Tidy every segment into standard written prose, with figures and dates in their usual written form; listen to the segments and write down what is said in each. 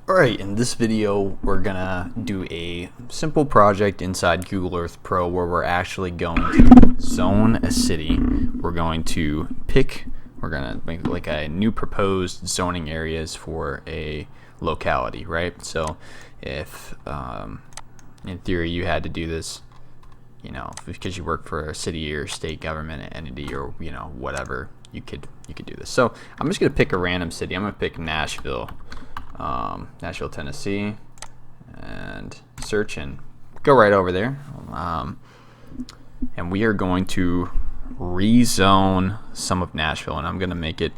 Alright, in this video we're gonna do a simple project inside Google Earth Pro where we're actually going to zone a city. We're going to we're gonna make like a new proposed zoning areas for a locality, right? So if in theory you had to do this, you know, because you work for a city or state government entity or, you know, whatever, you could do this. So I'm just gonna pick a random city. I'm gonna pick Nashville, Tennessee, and search and go right over there. And we are going to rezone some of Nashville, and I'm going to make it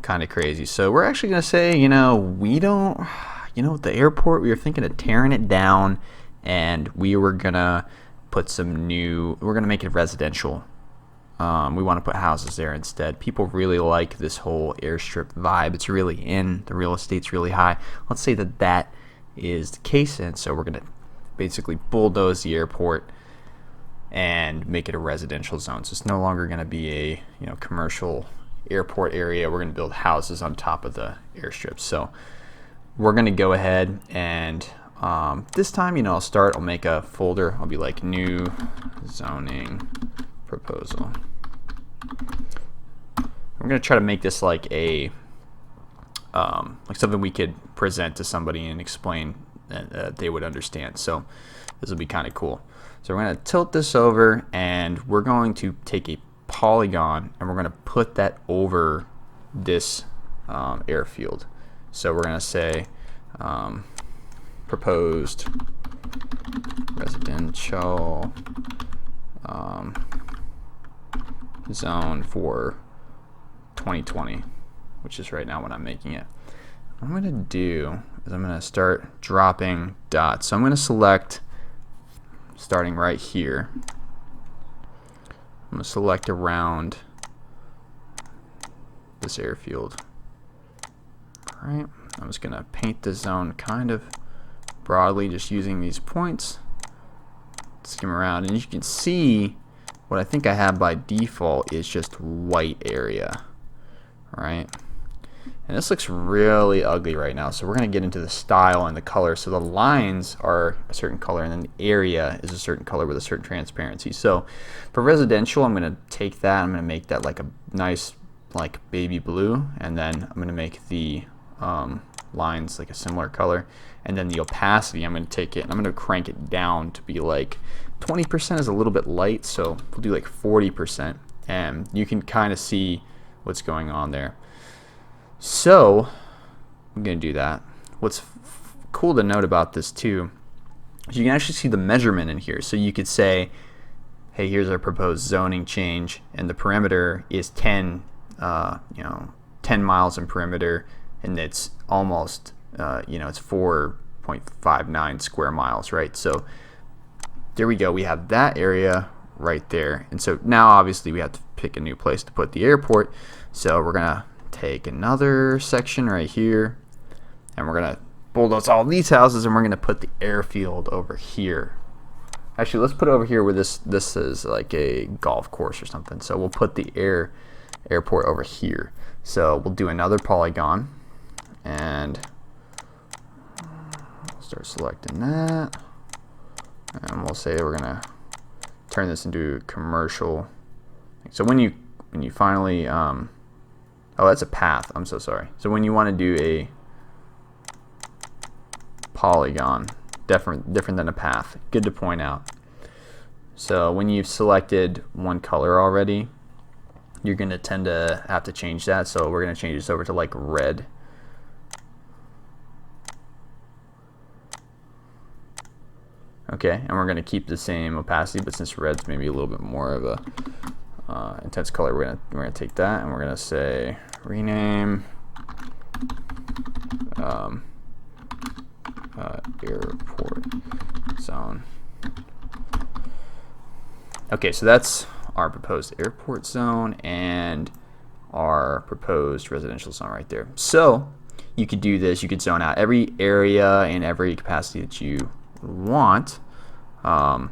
kind of crazy. So we're actually going to say, the airport, we were thinking of tearing it down, and we were going to put we're going to make it residential. We want to put houses there instead. People really like this whole airstrip vibe. It's really in. The real estate's really high. Let's say that is the case, and so we're going to basically bulldoze the airport and make it a residential zone. So it's no longer going to be a commercial airport area. We're going to build houses on top of the airstrip. So we're going to go ahead and this time, I'll make a folder. I'll be like new zoning proposal. I'm going to try to make this like a like something we could present to somebody and explain that they would understand. So this will be kind of cool. So we're going to tilt this over, and we're going to take a polygon and we're going to put that over this airfield. So we're going to say proposed residential zone for 2020, which is right now when I'm making it. What I'm going to do is I'm going to start dropping dots. So I'm going to select, starting right here, I'm going to select around this airfield. Alright, I'm just going to paint the zone kind of broadly, just using these points. Skim around, and you can see what I think I have by default is just white area, right? And this looks really ugly right now, so we're going to get into the style and the color. So the lines are a certain color, and then the area is a certain color with a certain transparency. So for residential, I'm going to take that, I'm going to make that like a nice like baby blue, and then I'm going to make the lines like a similar color, and then the opacity, I'm going to take it and I'm going to crank it down to be like 20% is a little bit light, so we'll do like 40%, and you can kind of see what's going on there. So I'm going to do that. What's cool to note about this too is you can actually see the measurement in here. So you could say, hey, here's our proposed zoning change, and the perimeter is 10 miles in perimeter, and it's almost it's 4.59 square miles, right? So there we go. We have that area right there. And so now obviously we have to pick a new place to put the airport. So we're going to take another section right here, and we're going to bulldoze all these houses, and we're going to put the airfield over here. Actually, let's put it over here where this is like a golf course or something. So we'll put the airport over here. So we'll do another polygon, and start selecting that. And we'll say we're gonna turn this into commercial. So when you finally oh, that's a path. I'm so sorry. So when you want to do a polygon, different than a path. Good to point out. So when you've selected one color already, you're gonna tend to have to change that. So we're gonna change this over to like red. Okay, and we're going to keep the same opacity, but since red's maybe a little bit more of a intense color, we're going to take that, and we're going to say rename airport zone. Okay, so that's our proposed airport zone and our proposed residential zone right there. So you could do this. You could zone out every area and every capacity that you want out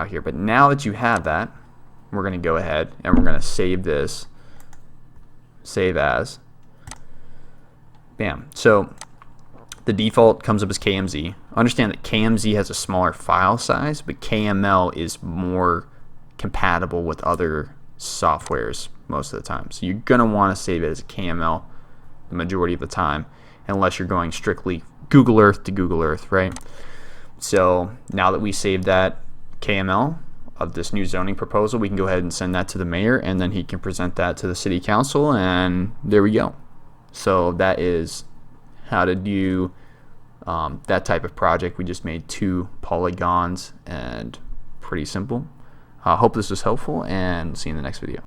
here. But now that you have that, we're going to go ahead and we're going to save this, save as. Bam. So the default comes up as KMZ. Understand that KMZ has a smaller file size, but KML is more compatible with other softwares most of the time. So you're going to want to save it as a KML the majority of the time, unless you're going strictly Google Earth to Google Earth, right? So now that we saved that KML of this new zoning proposal, we can go ahead and send that to the mayor, and then he can present that to the city council, and there we go. So that is how to do that type of project. We just made 2 polygons, and pretty simple. Hope this was helpful, and see you in the next video.